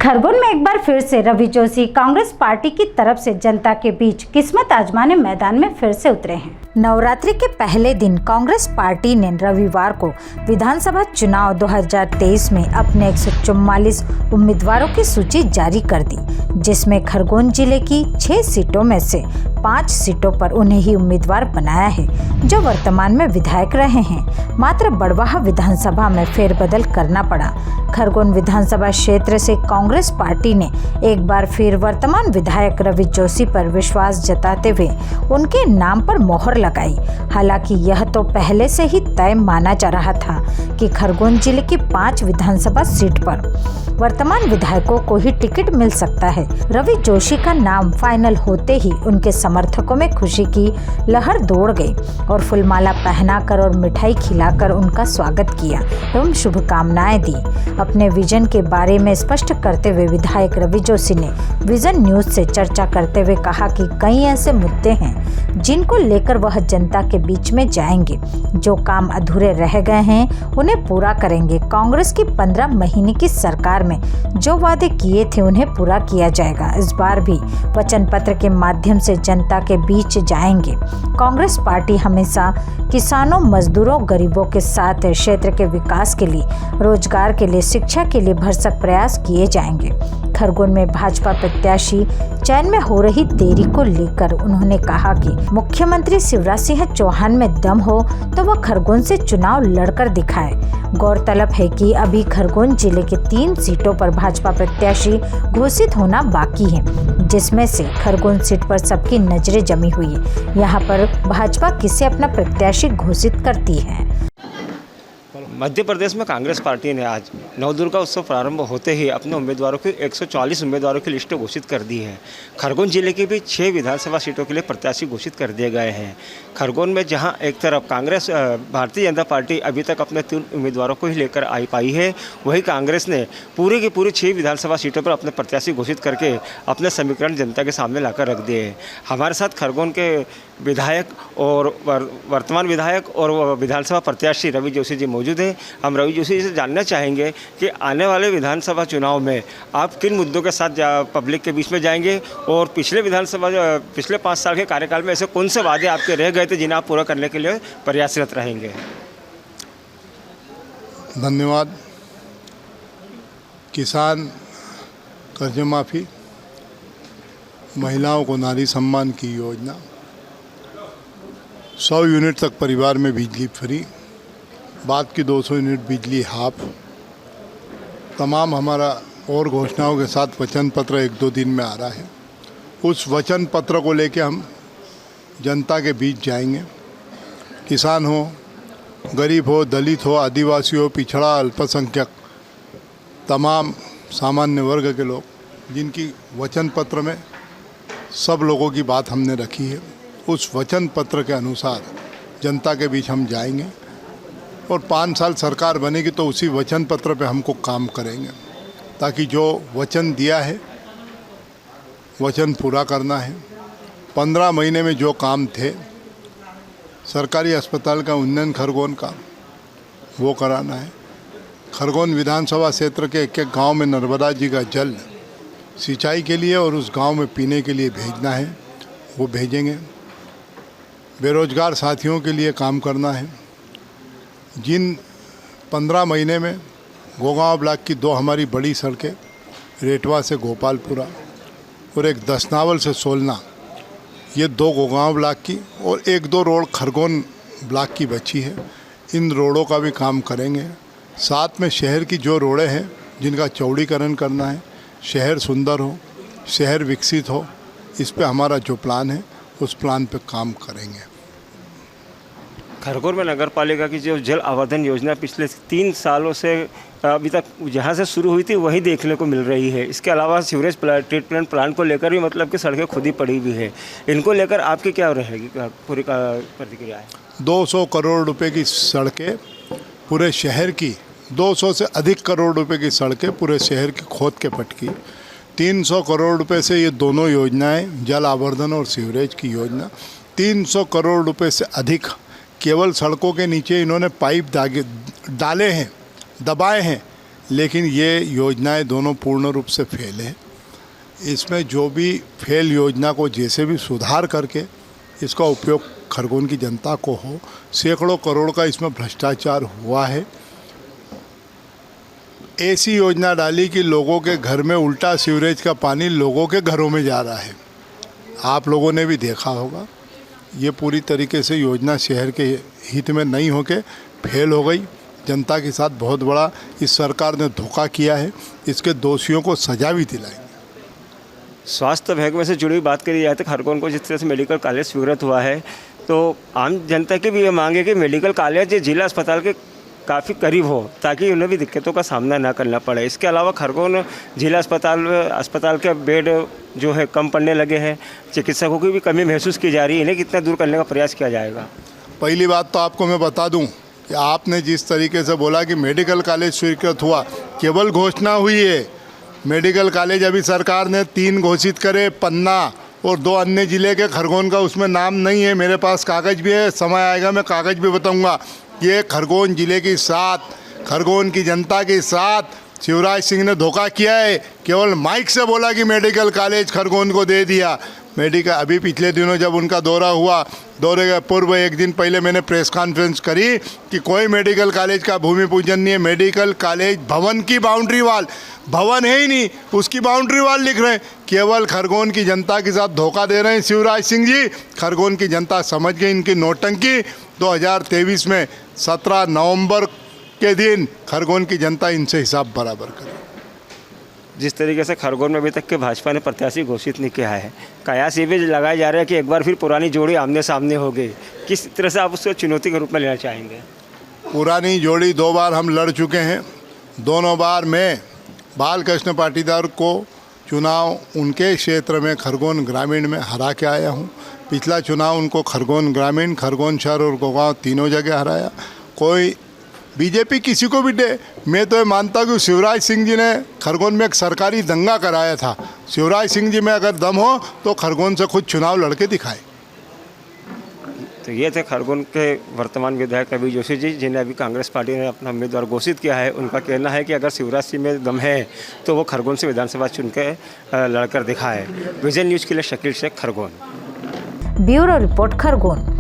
खरगोन में एक बार फिर से रवि जोशी कांग्रेस पार्टी की तरफ से जनता के बीच किस्मत आजमाने मैदान में फिर से उतरे हैं। नवरात्रि के पहले दिन कांग्रेस पार्टी ने रविवार को विधानसभा चुनाव 2023 में अपने 144 उम्मीदवारों की सूची जारी कर दी, जिसमें खरगोन जिले की 6 सीटों में से 5 सीटों पर उन्हें ही उम्मीदवार बनाया है, जो वर्तमान में विधायक रहे हैं। मात्र बड़वाह विधानसभा में फेरबदल करना पड़ा। खरगोन विधानसभा क्षेत्र से कांग्रेस पार्टी ने एक बार फिर वर्तमान विधायक रवि जोशी पर विश्वास जताते हुए उनके नाम पर मोहर लगाई। हालांकि यह तो पहले से ही तय माना जा रहा था कि खरगोन जिले की 5 विधानसभा सीट पर वर्तमान विधायकों को ही टिकट मिल सकता है। रवि जोशी का नाम फाइनल होते ही उनके समर्थकों में खुशी की लहर दौड़ गई और फूलमाला पहनाकर और मिठाई खिलाकर उनका स्वागत किया एवं शुभकामनाएं दी। अपने विजन के बारे में स्पष्ट करते हुए विधायक रवि जोशी ने विजन न्यूज से चर्चा करते हुए कहा कि कई ऐसे मुद्दे हैं जिनको लेकर वह जनता के बीच में जाएंगे। जो काम अधूरे रह गए हैं उन्हें पूरा करेंगे। कांग्रेस की 15 महीने की सरकार में जो वादे किए थे उन्हें पूरा किया जाएगा। इस बार भी वचन पत्र के माध्यम से जनता के बीच जाएंगे। कांग्रेस पार्टी हमेशा किसानों, मजदूरों, गरीबों के साथ क्षेत्र के विकास के लिए, रोजगार के लिए, शिक्षा के लिए भरसक प्रयास किए जाएंगे। खरगोन में भाजपा प्रत्याशी चयन में हो रही देरी को लेकर उन्होंने कहा कि मुख्यमंत्री शिवराज सिंह चौहान में दम हो तो वह खरगोन से चुनाव लड़कर दिखाए। गौरतलब है कि अभी खरगोन जिले के 3 सीटों पर भाजपा प्रत्याशी घोषित होना बाकी है, जिसमें से खरगोन सीट पर सबकी नजरें जमी हुई है। यहाँ पर भाजपा किसे अपना प्रत्याशी घोषित करती है। मध्य प्रदेश में कांग्रेस पार्टी ने आज नवदुर्गा उत्सव प्रारंभ होते ही अपने उम्मीदवारों की 140 उम्मीदवारों की लिस्ट घोषित कर दी है। खरगोन जिले की भी 6 विधानसभा सीटों के लिए प्रत्याशी घोषित कर दिए गए हैं। खरगोन में जहां एक तरफ कांग्रेस भारतीय जनता पार्टी अभी तक अपने 3 उम्मीदवारों को ही लेकर आई पाई है, वहीं कांग्रेस ने पूरी की पूरी 6 विधानसभा सीटों पर अपने प्रत्याशी घोषित करके अपने समीकरण जनता के सामने लाकर रख दिए हैं। हमारे साथ खरगोन के विधायक और वर्तमान विधायक और विधानसभा प्रत्याशी रवि जोशी जी मौजूद हैं। हम रवि जोशी जी से जानना चाहेंगे कि आने वाले विधानसभा चुनाव में आप किन मुद्दों के साथ पब्लिक के बीच में जाएंगे और पिछले 5 साल के कार्यकाल में ऐसे कौन से वादे आपके रह गए थे जिन्हें आप पूरा करने के लिए प्रयासरत रहेंगे। धन्यवाद। किसान कर्ज माफ़ी, महिलाओं को नारी सम्मान की योजना, 100 यूनिट तक परिवार में बिजली फ्री, बाद की 200 यूनिट बिजली हाफ, तमाम हमारा और घोषणाओं के साथ वचन पत्र 1-2 दिन में आ रहा है। उस वचन पत्र को लेके हम जनता के बीच जाएंगे। किसान हो, गरीब हो, दलित हो, आदिवासी हो, पिछड़ा, अल्पसंख्यक, तमाम सामान्य वर्ग के लोग जिनकी वचन पत्र में सब लोगों की बात हमने रखी है, उस वचन पत्र के अनुसार जनता के बीच हम जाएंगे और 5 साल सरकार बनेगी तो उसी वचन पत्र पे हमको काम करेंगे, ताकि जो वचन दिया है वचन पूरा करना है। 15 महीने में जो काम थे, सरकारी अस्पताल का उन्नयन खरगोन का वो कराना है। खरगोन विधानसभा क्षेत्र के एक गांव में नर्मदा जी का जल सिंचाई के लिए और उस गांव में पीने के लिए भेजना है, वो भेजेंगे। बेरोजगार साथियों के लिए काम करना है। जिन 15 महीने में गोगांव ब्लॉक की 2 हमारी बड़ी सड़कें, रेटवा से गोपालपुरा और एक दसनावल से सोलना, ये 2 गोगांव ब्लॉक की और 1-2 रोड खरगोन ब्लॉक की बची है। इन रोडों का भी काम करेंगे। साथ में शहर की जो रोडें हैं जिनका चौड़ीकरण करना है, शहर सुंदर हो, शहर विकसित हो, इस पे हमारा जो प्लान है उस प्लान पे काम करेंगे। खरगोन में नगर पालिका की जो जल आवर्धन योजना पिछले 3 सालों से अभी तक जहाँ से शुरू हुई थी वही देखने को मिल रही है। इसके अलावा सीवरेज ट्रीटमेंट प्लांट को लेकर भी मतलब कि सड़कें खुद ही पड़ी हुई है। इनको लेकर आपकी क्या रहेगी पूरी प्रतिक्रिया है? 200 करोड़ रुपए की सड़कें पूरे शहर की, 200 से अधिक करोड़ रुपए की सड़कें पूरे शहर की खोद के पटकी। 300 करोड़ रुपए से ये दोनों योजनाएं, जल आवर्धन और सीवरेज की योजना, 300 करोड़ रुपए से अधिक केवल सड़कों के नीचे इन्होंने पाइप डाले हैं, दबाए हैं, लेकिन ये योजनाएं दोनों पूर्ण रूप से फेल है। इसमें जो भी फेल योजना को जैसे भी सुधार करके इसका उपयोग खरगोन की जनता को हो, सैकड़ों करोड़ का इसमें भ्रष्टाचार हुआ है। ऐसी योजना डाली कि लोगों के घर में उल्टा सीवरेज का पानी लोगों के घरों में जा रहा है। आप लोगों ने भी देखा होगा, ये पूरी तरीके से योजना शहर के हित में नहीं होके फेल हो गई। जनता के साथ बहुत बड़ा इस सरकार ने धोखा किया है। इसके दोषियों को सजा भी दिलाएंगे। स्वास्थ्य विभाग में से जुड़ी बात करी जाए तो खरगोन को जिस तरह से मेडिकल कॉलेज स्वीकृत हुआ है, तो आम जनता की भी ये मांग है कि मेडिकल कॉलेज जिला अस्पताल के काफ़ी करीब हो, ताकि उन्हें भी दिक्कतों का सामना ना करना पड़े। इसके अलावा खरगोन जिला अस्पताल के बेड जो है कम पड़ने लगे हैं, चिकित्सकों की भी कमी महसूस की जा रही है। इन्हें कितना दूर करने का प्रयास किया जाएगा? पहली बात तो आपको मैं बता दूं कि आपने जिस तरीके से बोला कि मेडिकल कॉलेज स्वीकृत हुआ, केवल घोषणा हुई है। मेडिकल कॉलेज अभी सरकार ने 3 घोषित करे, पन्ना और 2 अन्य ज़िले के, खरगोन का उसमें नाम नहीं है। मेरे पास कागज़ भी है, समय आएगा मैं कागज़ भी बताऊंगा। ये खरगोन ज़िले के साथ, खरगोन की जनता के साथ शिवराज सिंह ने धोखा किया है। केवल माइक से बोला कि मेडिकल कॉलेज खरगोन को दे दिया। मेडिकल अभी पिछले दिनों जब उनका दौरा हुआ, दौरे के पूर्व एक दिन पहले मैंने प्रेस कॉन्फ्रेंस करी कि कोई मेडिकल कॉलेज का भूमि पूजन नहीं है। मेडिकल कॉलेज भवन की बाउंड्री वाल, भवन है ही नहीं, उसकी बाउंड्री वाल लिख रहे हैं। केवल खरगोन की जनता के साथ धोखा दे रहे हैं शिवराज सिंह जी। खरगोन की जनता समझ गई इनकी नौटंकी। 2023 में 17 नवंबर के दिन खरगोन की जनता इनसे हिसाब बराबर करे। जिस तरीके से खरगोन में अभी तक के भाजपा ने प्रत्याशी घोषित नहीं किया है, कयास ये भी लगाया जा रहा है कि एक बार फिर पुरानी जोड़ी आमने सामने हो गई। किस तरह से आप उसको चुनौती के रूप में लेना चाहेंगे? पुरानी जोड़ी 2 बार हम लड़ चुके हैं। दोनों बार मैं बालकृष्ण पाटीदार को चुनाव उनके क्षेत्र में खरगोन ग्रामीण में हरा के आया हूं। पिछला चुनाव उनको खरगोन ग्रामीण, खरगोन शहर और गोगांव तीनों जगह हराया। कोई बीजेपी किसी को भी दे, मैं तो ये मानता हूँ कि शिवराज सिंह जी ने खरगोन में एक सरकारी दंगा कराया था। शिवराज सिंह जी में अगर दम हो तो खरगोन से खुद चुनाव लड़के दिखाए। तो ये थे खरगोन के वर्तमान विधायक अभी जोशी जी, जिन्हें अभी कांग्रेस पार्टी ने अपना उम्मीदवार घोषित किया है। उनका कहना है कि अगर शिवराज सिंह में दम है तो वो खरगोन से विधानसभा चुन के लड़कर दिखाए। विजन न्यूज़ के लिए शकील शेख, खरगोन। Bureau report, Khargone.